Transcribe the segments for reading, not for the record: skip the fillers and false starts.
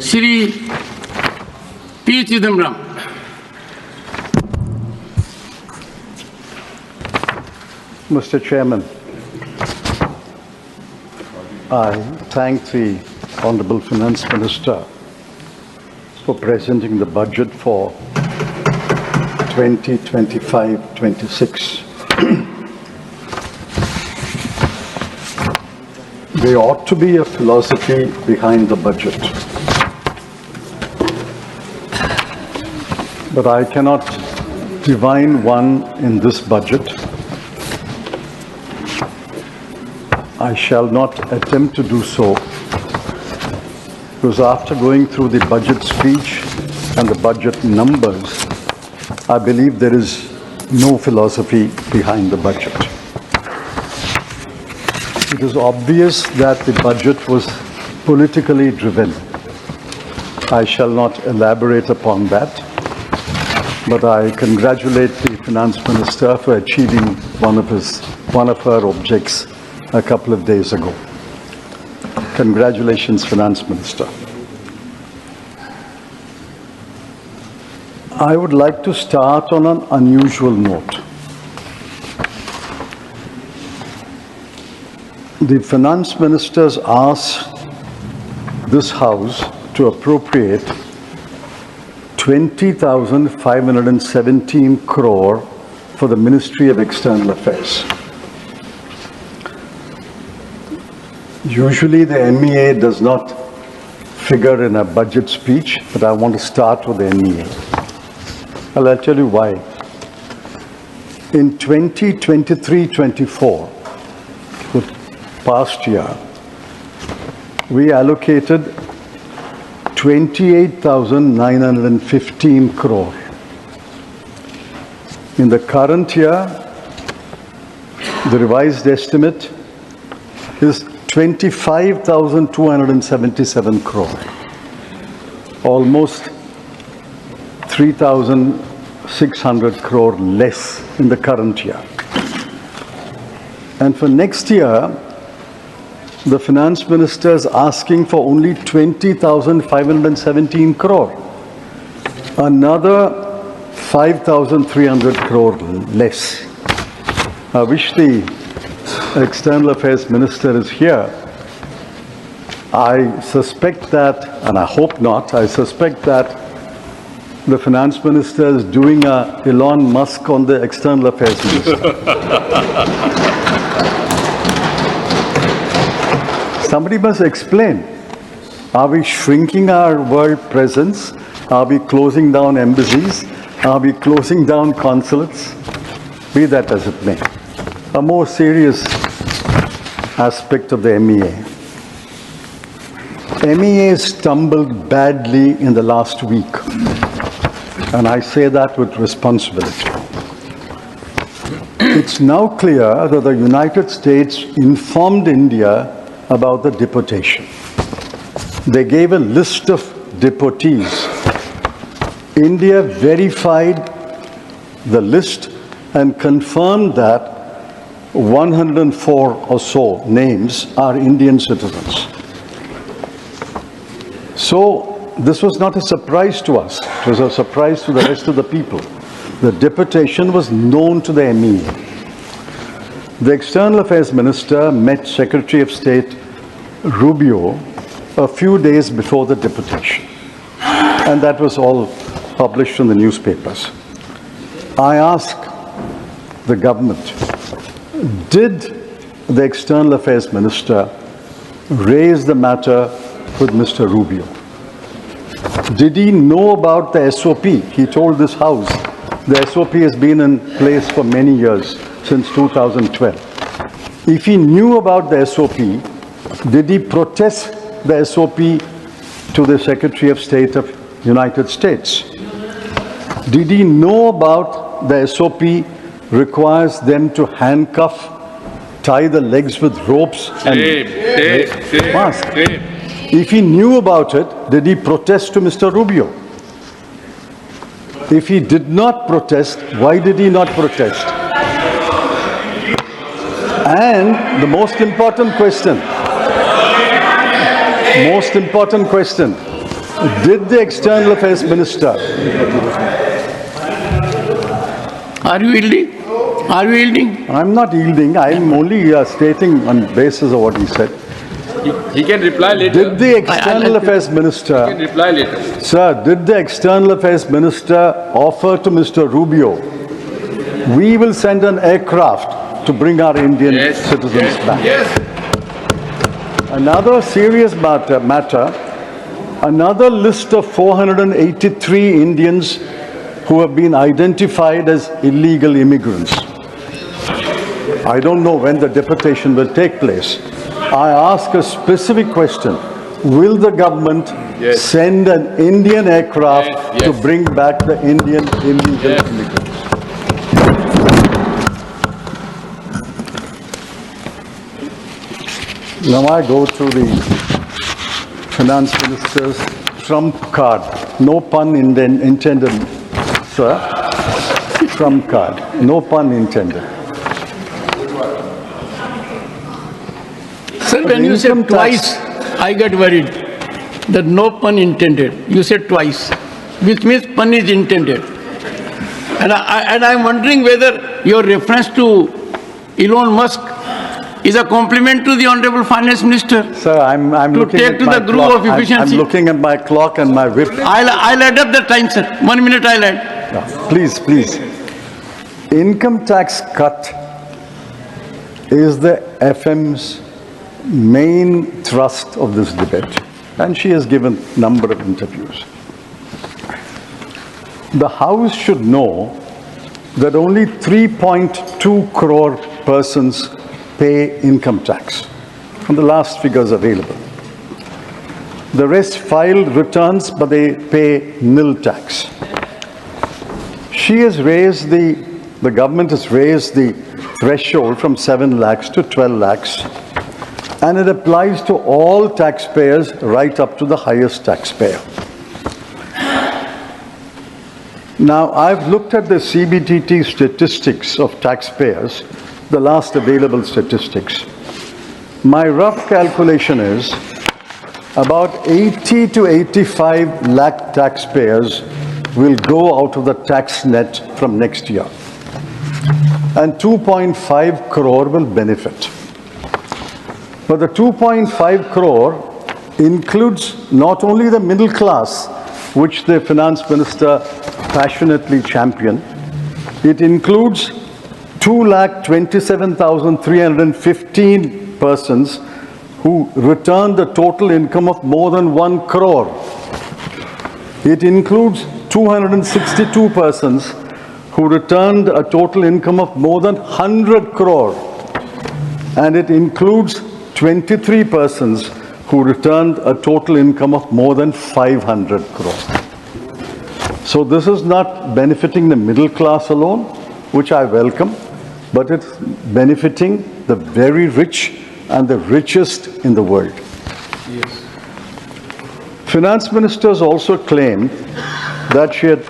Shri P. Chidambaram. Mr. Chairman, I thank the Honorable Finance Minister for presenting the budget for 2025-26. There ought to be a philosophy behind the budget, but I cannot divine one in this budget. I shall not attempt to do so, because after going through the budget speech and the budget numbers, I believe there is no philosophy behind the budget. It is obvious that the budget was politically driven. I shall not elaborate upon that, but I congratulate the Finance Minister for achieving one of her objects a couple of days ago. Congratulations, Finance Minister. I would like to start on an unusual note. The Finance Minister's asked this House to appropriate 20,517 crore for the Ministry of External Affairs. Usually the MEA does not figure in a budget speech, but I want to start with the MEA. Well, I'll tell you why. In 2023-24, the past year, we allocated 28,915 crore. In the current year, the revised estimate is 25,277 crore, almost 3,600 crore less in the current year. And for next year, the Finance Minister is asking for only 20,517 crore, another 5,300 crore less. I wish the External Affairs Minister is here. I suspect that, and I hope not, I suspect that the Finance Minister is doing a Elon Musk on the External Affairs Minister. Somebody must explain. Are we shrinking our world presence? Are we closing down embassies? Are we closing down consulates? Be that as it may. A more serious aspect of the MEA. MEA stumbled badly in the last week, and I say that with responsibility. It's now clear that the United States informed India about the deportation. They gave a list of deportees. India verified the list and confirmed that 104 or so names are Indian citizens. So this was not a surprise to us. It was a surprise to the rest of the people. The deportation was known to the MEA. The External Affairs Minister met Secretary of State Rubio a few days before the deportation. And that was all published in the newspapers. I asked the government, did the External Affairs Minister raise the matter with Mr. Rubio? Did he know about the SOP? He told this House the SOP has been in place for many years, since 2012. If he knew about the SOP, did he protest the SOP to the Secretary of State of United States? Did he know about the SOP requires them to handcuff, tie the legs with ropes and mask? If he knew about it, did he protest to Mr. Rubio? If he did not protest, why did he not protest? And the most important question, Did the External Affairs Minister, Are you yielding? Are you yielding? I'm not yielding, I'm only stating on basis of what he said. He can reply later. Did the External Affairs Minister, He can reply later. sir, did the External Affairs Minister offer to Mr. Rubio, we will send an aircraft to bring our Indian citizens back? Yes. Another serious matter, another list of 483 Indians who have been identified as illegal immigrants. I don't know when the deportation will take place. I ask a specific question. Will the government send an Indian aircraft to bring back the Indian illegal immigrants? Now I go to the Finance Minister's trump card. No pun intended, sir. Trump card. No pun intended. Sir, when you said twice, I got worried that no pun intended. You said twice, which means pun is intended. And I'm wondering whether your reference to Elon Musk is a compliment to the Honorable Finance Minister. Sir, I'm to looking take at to my the groove clock. of efficiency. I'm looking at my clock and my whip. I'll add up the time, sir. 1 minute I'll add. Yeah, please, please. Income tax cut is the FM's main thrust of this debate, and she has given a number of interviews. The House should know that only 3.2 crore persons pay income tax, and the last figures available. The rest file returns, but they pay nil tax. She has raised the government has raised the threshold from 7 lakhs to 12 lakhs, and it applies to all taxpayers right up to the highest taxpayer. Now, I've looked at the CBTT statistics of taxpayers, the last available statistics. My rough calculation is about 80 to 85 lakh taxpayers will go out of the tax net from next year, and 2.5 crore will benefit. But the 2.5 crore includes not only the middle class, which the Finance Minister passionately championed, it includes 2,27,315 persons who returned a total income of more than 1 crore. It includes 262 persons who returned a total income of more than 100 crore. And it includes 23 persons who returned a total income of more than 500 crore. So this is not benefiting the middle class alone, which I welcome, but it's benefiting the very rich and the richest in the world. Yes. Finance ministers also claimed that she had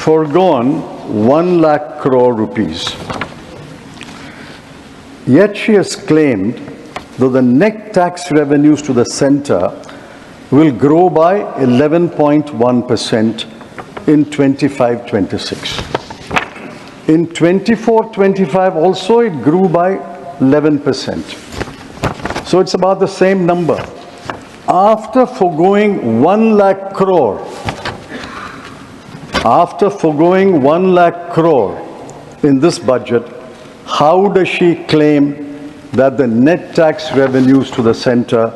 foregone 1 lakh crore rupees. Yet she has claimed that the net tax revenues to the center will grow by 11.1% in 25-26. In 24-25 also it grew by 11%. So it's about the same number. After foregoing 1 lakh crore, in this budget, how does she claim that the net tax revenues to the center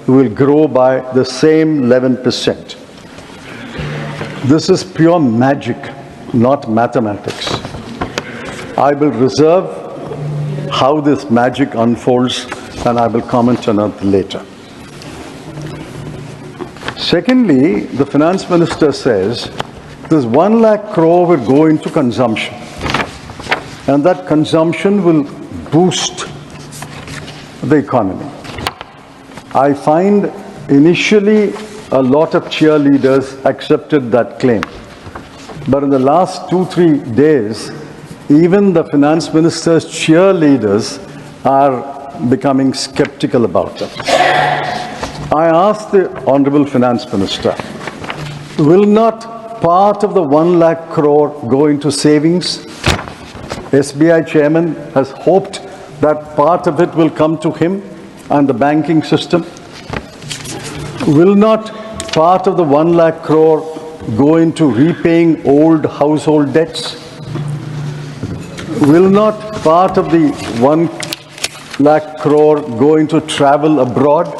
will grow by the same 11%? This is pure magic, not mathematics. I will reserve how this magic unfolds, and I will comment on it later. Secondly, the finance minister says this 1 lakh crore will go into consumption, and that consumption will boost the economy. I find initially a lot of cheerleaders accepted that claim. But in the last 2-3 days, even the finance minister's cheerleaders are becoming skeptical about it. I asked the Honorable Finance Minister, Will not part of the 1 lakh crore go into savings? SBI chairman has hoped that part of it will come to him and the banking system. Will not part of the 1 lakh crore go into repaying old household debts? Will not part of the 1 lakh crore go into travel abroad?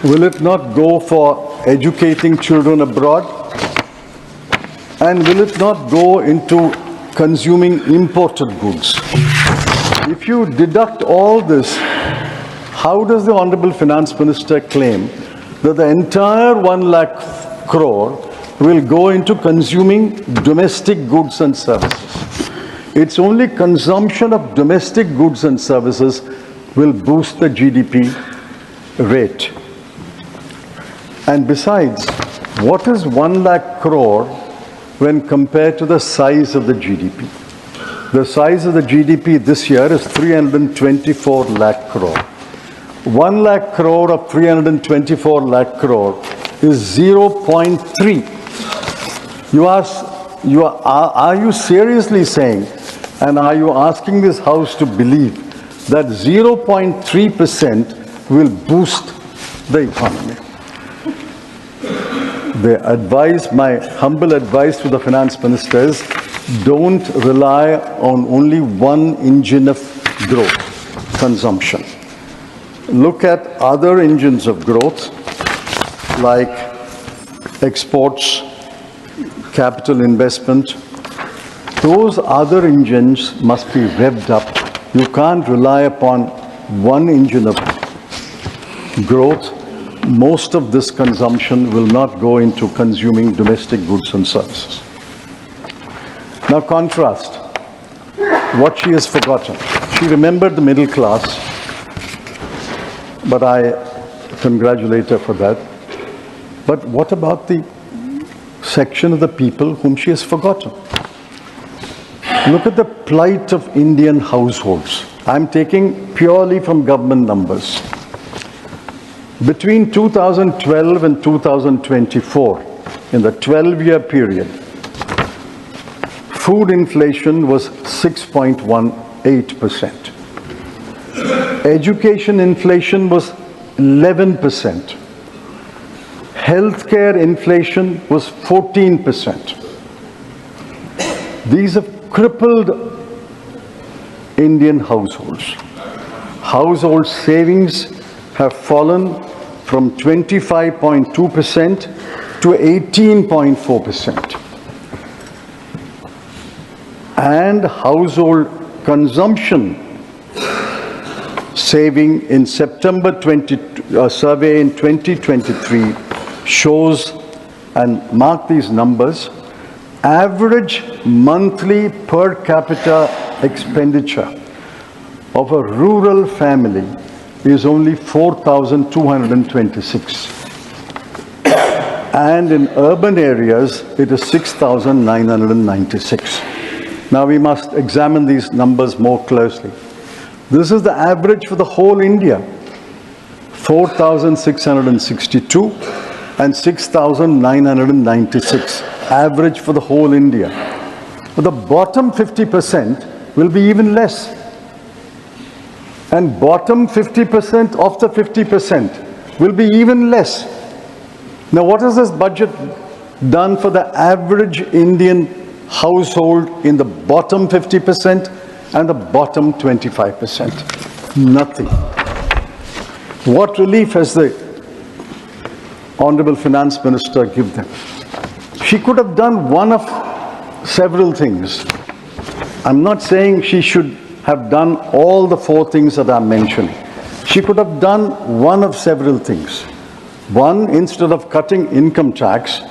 Will it not go for educating children abroad? And will it not go into consuming imported goods? If you deduct all this, how does the Honorable Finance Minister claim that the entire 1 lakh crore will go into consuming domestic goods and services? It's only consumption of domestic goods and services will boost the GDP rate. And besides, what is 1 lakh crore when compared to the size of the GDP? The size of the GDP this year is 324 lakh crore. 1 lakh crore of 324 lakh crore is 0.3. Are you seriously saying, and are you asking this House to believe, that 0.3% will boost the economy? My humble advice to the Finance Minister is, don't rely on only one engine of growth, consumption. Look at other engines of growth like exports, capital investment. Those other engines must be revved up. You can't rely upon one engine of growth. Most of this consumption will not go into consuming domestic goods and services. Now contrast what she has forgotten. She remembered the middle class, but I congratulate her for that. But what about the section of the people whom she has forgotten? Look at the plight of Indian households. I'm taking purely from government numbers. Between 2012 and 2024, in the 12-year period, food inflation was 6.18%. Education inflation was 11%. Healthcare inflation was 14%. These have crippled Indian households. Household savings have fallen from 25.2% to 18.4%. And household consumption saving in September survey in 2023 shows, and mark these numbers, average monthly per capita expenditure of a rural family is only 4,226. And in urban areas, it is 6,996. Now we must examine these numbers more closely. This is the average for the whole India, 4,662 and 6,996, average for the whole India. But the bottom 50% will be even less. And bottom 50% of the 50% will be even less. Now what has this budget done for the average Indian household in the bottom 50% and the bottom 25%? Nothing. What relief has the Honorable Finance Minister given them? She could have done one of several things. I'm not saying she should have done all the 4 things that I'm mentioning. She could have done one of several things. One, instead of cutting income tax,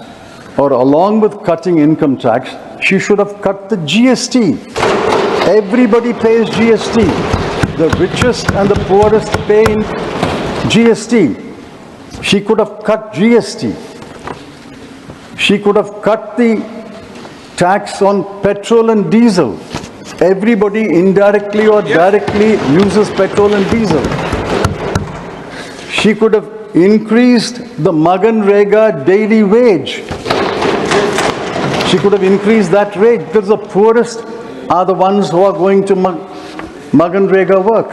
or along with cutting income tax, she should have cut the GST. Everybody pays GST. The richest and the poorest pay in GST. She could have cut GST. She could have cut the tax on petrol and diesel. Everybody indirectly or directly uses petrol and diesel. She could have increased the Maganrega daily wage. She could have increased that rate because the poorest are the ones who are going to Maganrega work.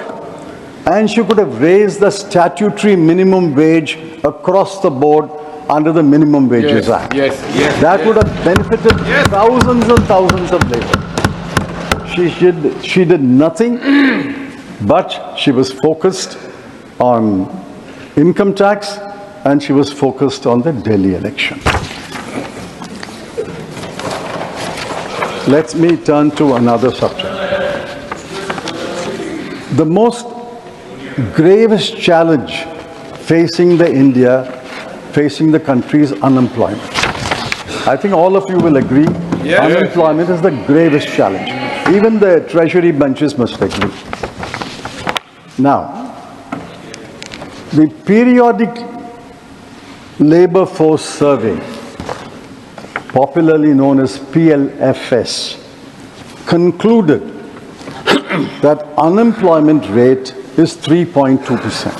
And she could have raised the statutory minimum wage across the board under the Minimum Wages Act. Yes. That would have benefited thousands and thousands of labor. She did nothing, but she was focused on income tax and she was focused on the Delhi election. Let me turn to another subject. The most gravest challenge facing the country is unemployment. I think all of you will agree, unemployment is the gravest challenge. Even the treasury benches must agree. Now, the periodic labor force survey, popularly known as PLFS, concluded that unemployment rate is 3.2%.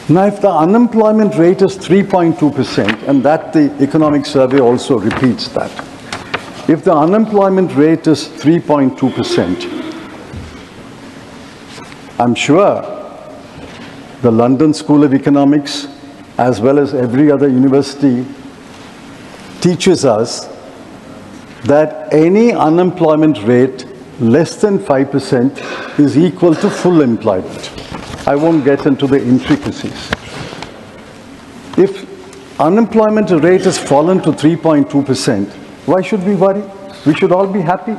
Now, if the unemployment rate is 3.2%, and that the economic survey also repeats that, if the unemployment rate is 3.2%, I'm sure the London School of Economics, as well as every other university, teaches us that any unemployment rate less than 5% is equal to full employment. I won't get into the intricacies. If unemployment rate has fallen to 3.2%, why should we worry? We should all be happy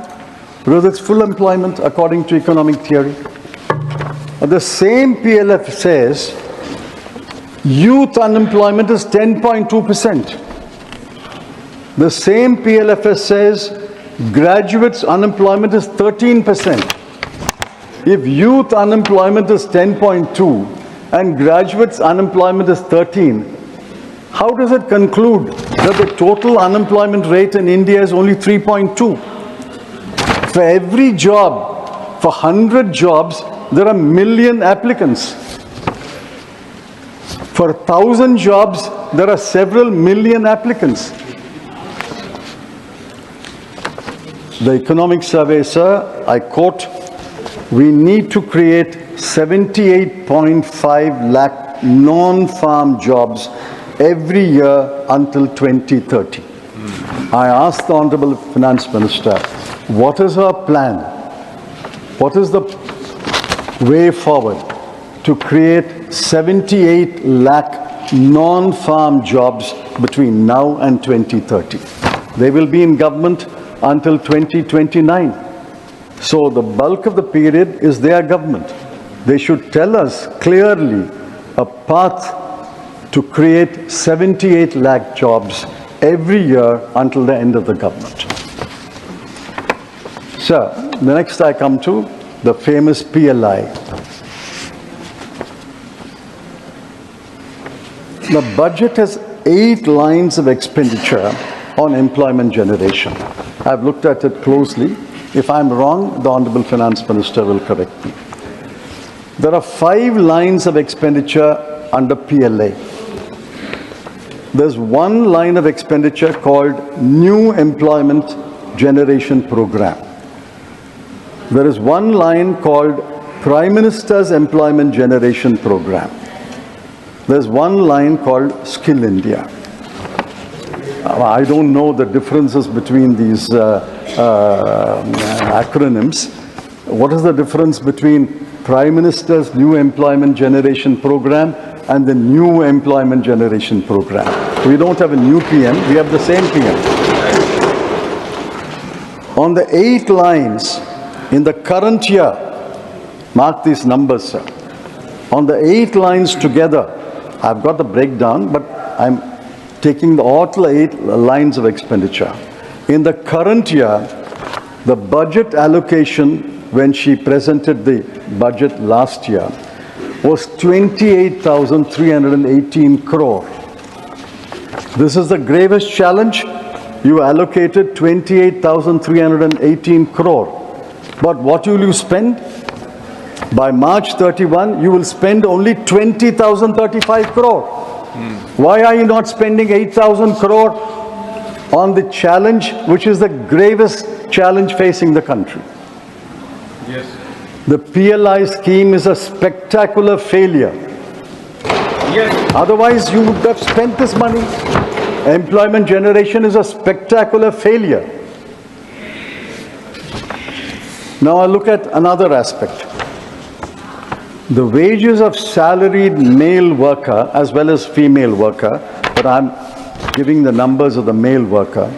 because it's full employment according to economic theory. The same PLF says youth unemployment is 10.2%. The same PLFS says graduates unemployment is 13%. If youth unemployment is 10.2 and graduates unemployment is 13, how does it conclude that the total unemployment rate in India is only 3.2? For every job, for 100 jobs, there are 1 million applicants. For 1,000 jobs, there are several million applicants. The economic survey, sir, I quote, we need to create 78.5 lakh non-farm jobs every year until 2030. I asked the Honorable Finance Minister, what is her plan? What is the way forward to create 78 lakh non-farm jobs between now and 2030? They will be in government until 2029. So the bulk of the period is their government. They should tell us clearly a path to create 78 lakh jobs every year until the end of the government. So, the next I come to the famous PLI. The budget has 8 lines of expenditure on employment generation. I've looked at it closely. If I'm wrong, the Honorable Finance Minister will correct me. There are 5 lines of expenditure under PLA. There's 1 line of expenditure called New Employment Generation Program. There is 1 line called Prime Minister's Employment Generation Program. There's 1 line called Skill India. I don't know the differences between these acronyms. What is the difference between Prime Minister's New Employment Generation Program and the New Employment Generation Program? We don't have a new PM, we have the same PM. On the 8 lines in the current year, mark these numbers, sir. On the 8 lines together, I've got the breakdown, but I'm taking all the 8 lines of expenditure. In the current year, the budget allocation when she presented the budget last year was 28,318 crore. This is the gravest challenge. You allocated 28,318 crore. But what will you spend? By March 31, you will spend only 20,035 crore. Why are you not spending 8,000 crore on the challenge, which is the gravest challenge facing the country? Yes. The PLI scheme is a spectacular failure. Yes. Otherwise, you would have spent this money. Employment generation is a spectacular failure. Now I look at another aspect. The wages of salaried male worker as well as female worker, but I'm giving the numbers of the male worker.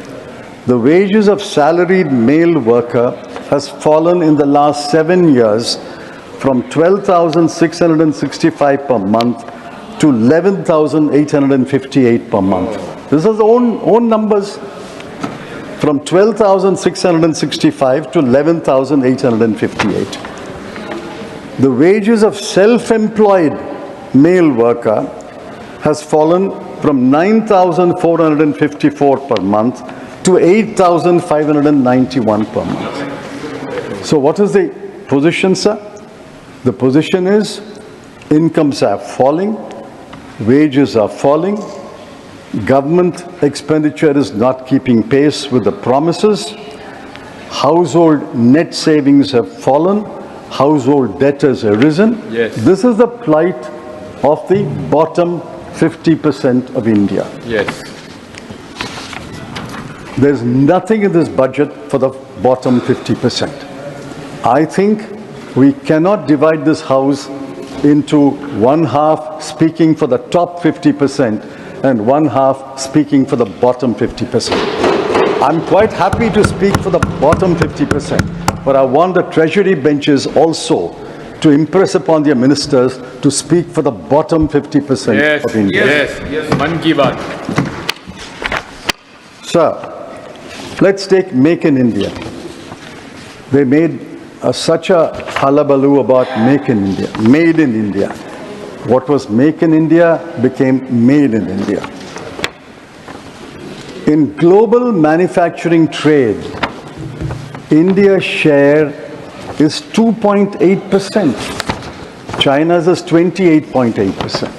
The wages of salaried male worker has fallen in the last 7 years from 12,665 per month to 11,858 per month. This is own numbers. From 12,665 to 11,858. The wages of self-employed male worker has fallen from 9,454 per month to 8,591 per month. So what is the position, sir? The position is incomes are falling, wages are falling, government expenditure is not keeping pace with the promises, household net savings have fallen, household debt has arisen. Yes. This is the plight of the bottom 50% of India. Yes. There's nothing in this budget for the bottom 50%. I think we cannot divide this house into one half speaking for the top 50% and one half speaking for the bottom 50%. I'm quite happy to speak for the bottom 50%, but I want the treasury benches also to impress upon their ministers to speak for the bottom 50% Yes. of India. Yes. Yes. Man ki baat. Sir, let's take Make in India. They made such a hullabaloo about Make in India, Made in India. What was Make in India became Made in India. In global manufacturing trade, India's share is 2.8%. China's is 28.8%.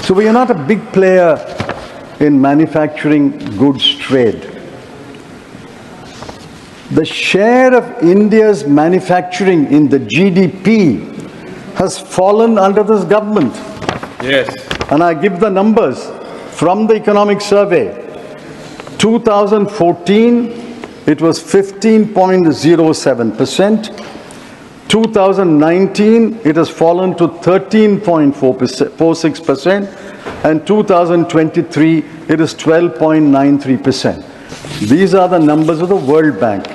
So we are not a big player in manufacturing goods trade. The share of India's manufacturing in the GDP has fallen under this government. Yes. And I give the numbers from the economic survey. 2014, it was 15.07%. 2019, it has fallen to 13.46%. And 2023, it is 12.93%. These are the numbers of the World Bank.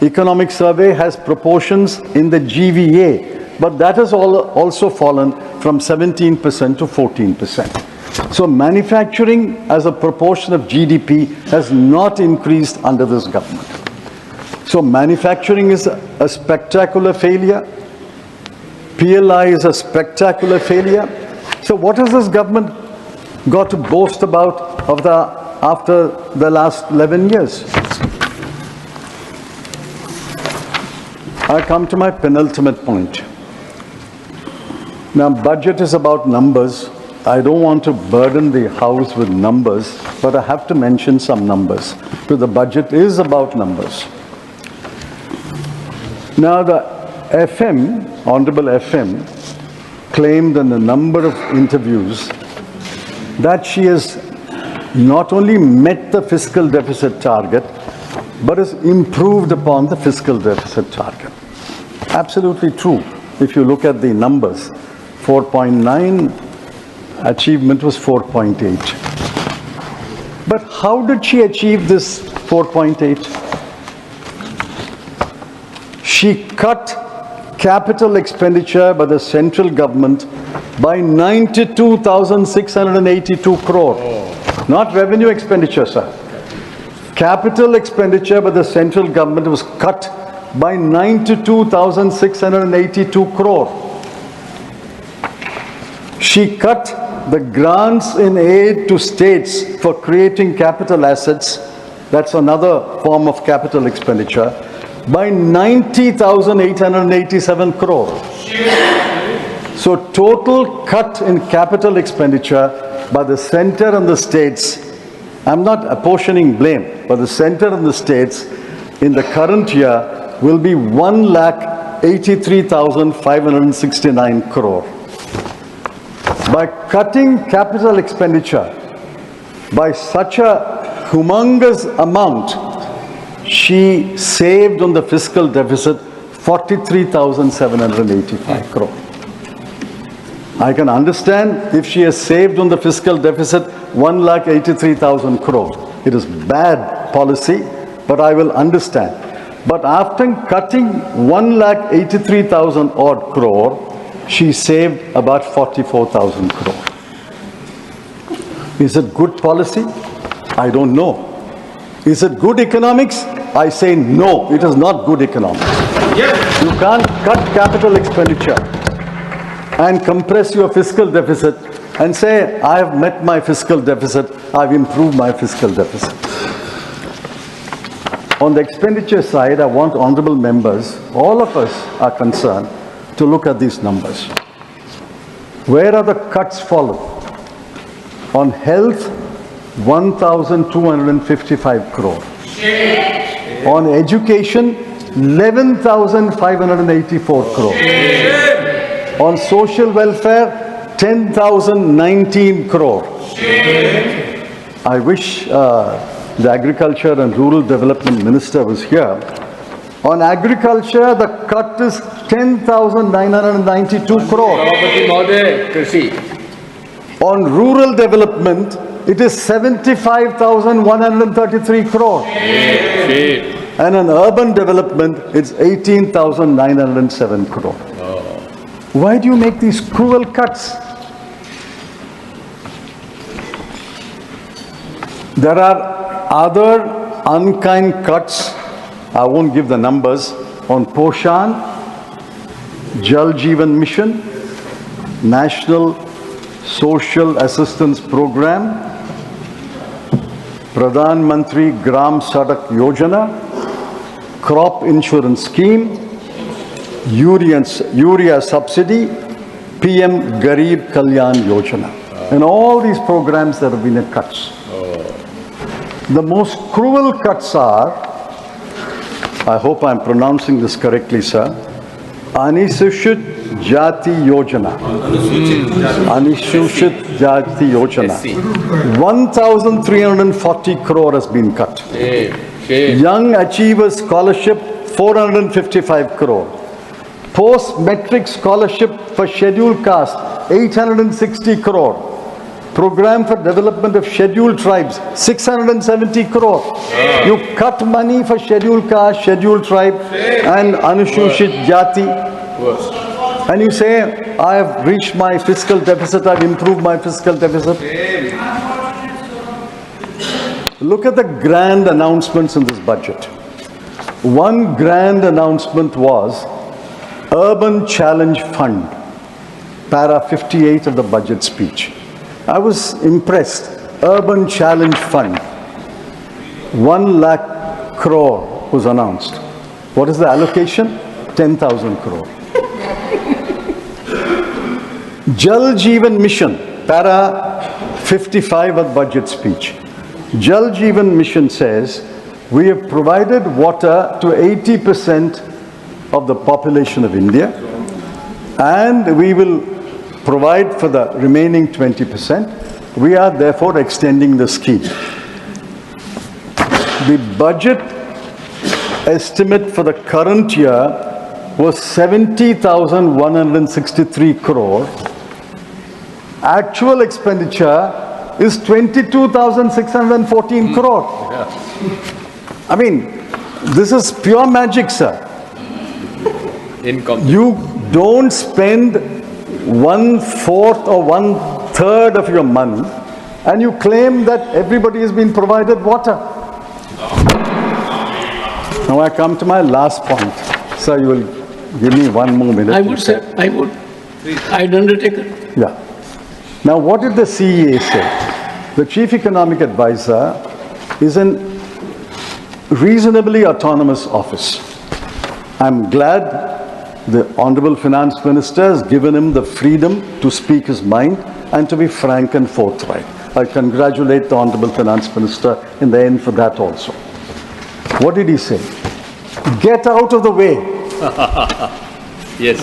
Economic survey has proportions in the GVA, but that has also fallen from 17% to 14%. So manufacturing as a proportion of GDP has not increased under this government. So manufacturing is a spectacular failure. PLI is a spectacular failure. So what has this government got to boast about after the last 11 years? I come to my penultimate point. Now, budget is about numbers. I don't want to burden the House with numbers, but I have to mention some numbers, because the budget is about numbers. Now, the FM, Honorable FM, claimed in a number of interviews that she has not only met the fiscal deficit target, but has improved upon the fiscal deficit target. Absolutely true. If you look at the numbers, 4.9, achievement was 4.8. But how did she achieve this 4.8? She cut capital expenditure by the central government by 92,682 crore. Not revenue expenditure, sir. Capital expenditure by the central government was cut by 92,682 crore. She cut the grants in aid to states for creating capital assets, that's another form of capital expenditure, by 90,887 crore. So total cut in capital expenditure by the center and the states, I'm not apportioning blame, but the center and the states in the current year will be 1,83,569 crore. By cutting capital expenditure by such a humongous amount, she saved on the fiscal deficit 43,785 crore. I can understand if she has saved on the fiscal deficit 1,83,000 crore. It is bad policy, but I will understand. But after cutting 1,83,000 odd crore, she saved about 44,000 crore. Is it good policy? I don't know. Is it good economics? I say no, it is not good economics. You can't cut capital expenditure and compress your fiscal deficit and say, I have met my fiscal deficit, I've improved my fiscal deficit. On the expenditure side, I want honorable members, all of us are concerned, to look at these numbers. Where are the cuts followed? On health, 1,255 crore. On education, 11,584 crore. On social welfare, 10,019 crore. I wish the Agriculture and Rural Development Minister was here. On agriculture, the cut is 10,992 crore. On rural development, it is 75,133 crore. And on urban development, it's 18,907 crore. Why do you make these cruel cuts? There are other unkind cuts, I won't give the numbers, on Poshan, Jal Jeevan Mission, National Social Assistance Program, Pradhan Mantri Gram Sadak Yojana, Crop Insurance Scheme, Urea Subsidy, PM Garib Kalyan Yojana. And all these programs there have been cuts. The most cruel cuts are, I hope I'm pronouncing this correctly, sir, Anusuchit Jati Yojana. Anusuchit Jati Yojana. 1,340 crore has been cut. Young Achievers Scholarship, 455 crore. Post-Metric Scholarship for Scheduled Caste, 860 crore. Program for Development of Scheduled Tribes, 670 crore. You cut money for Scheduled Caste, Scheduled Tribe and Anusuchit Jati. And you say, I have reached my fiscal deficit, I've improved my fiscal deficit. Look at the grand announcements in this budget. One grand announcement was Urban Challenge Fund, para 58 of the budget speech. I was impressed. Urban Challenge Fund, 1 lakh crore was announced. What is the allocation? 10,000 crore. Jal Jeevan Mission, para 55 of the budget speech. Jal Jeevan Mission says, we have provided water to 80% of the population of India, and we will provide for the remaining 20%. We are therefore extending the scheme. The budget estimate for the current year was 70,163 crore. Actual expenditure is 22,614 crore. I mean, this is pure magic, sir. You don't spend 1/4 or 1/3 of your money and you claim that everybody has been provided water. Now I come to my last point. Sir, you will give me 1 more minute. I would say, I would. I'd undertake it. Yeah. Now what did the CEA say? The Chief Economic Advisor is an reasonably autonomous office. I'm glad the Honorable Finance Minister has given him the freedom to speak his mind and to be frank and forthright. I congratulate the Honorable Finance Minister in the end for that also. What did he say? Get out of the way. Yes.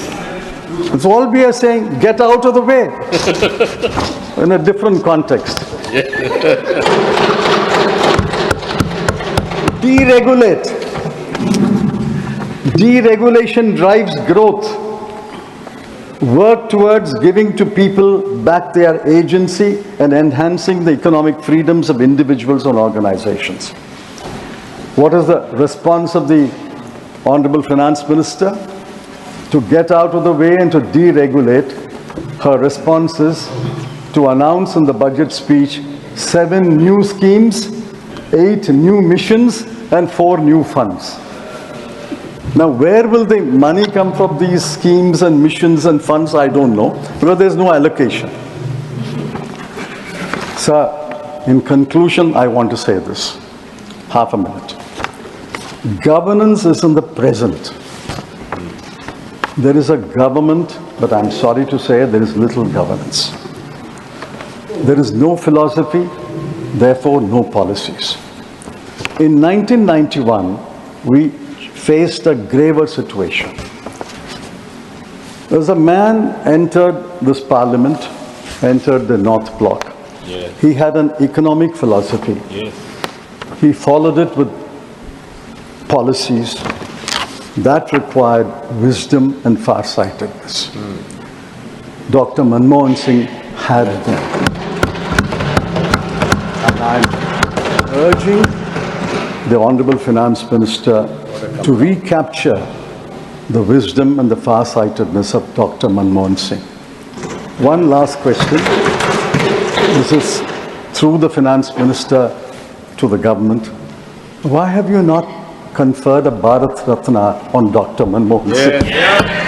It's all we are saying, get out of the way. In a different context. Deregulate. Deregulation drives growth. Work towards giving to people back their agency and enhancing the economic freedoms of individuals and organizations. What is the response of the Honorable Finance Minister? To get out of the way and to deregulate, her response is to announce in the budget speech 7 new schemes, 8 new missions, and 4 new funds. Now, where will the money come from these schemes and missions and funds? I don't know, because there's no allocation. Sir, in conclusion, I want to say this. Half a minute. Governance is in the present. There is a government, but I'm sorry to say there is little governance. There is no philosophy, therefore no policies. In 1991, we faced a graver situation. There was a man entered this parliament, entered the North Block. Yes. He had an economic philosophy. Yes. He followed it with policies that required wisdom and farsightedness. Dr. Manmohan Singh had them. And I'm urging the Honorable Finance Minister to recapture the wisdom and the farsightedness of Dr. Manmohan Singh. One last question. This is through the Finance Minister to the government. Why have you not conferred a Bharat Ratna on Dr. Manmohan Singh? Yes.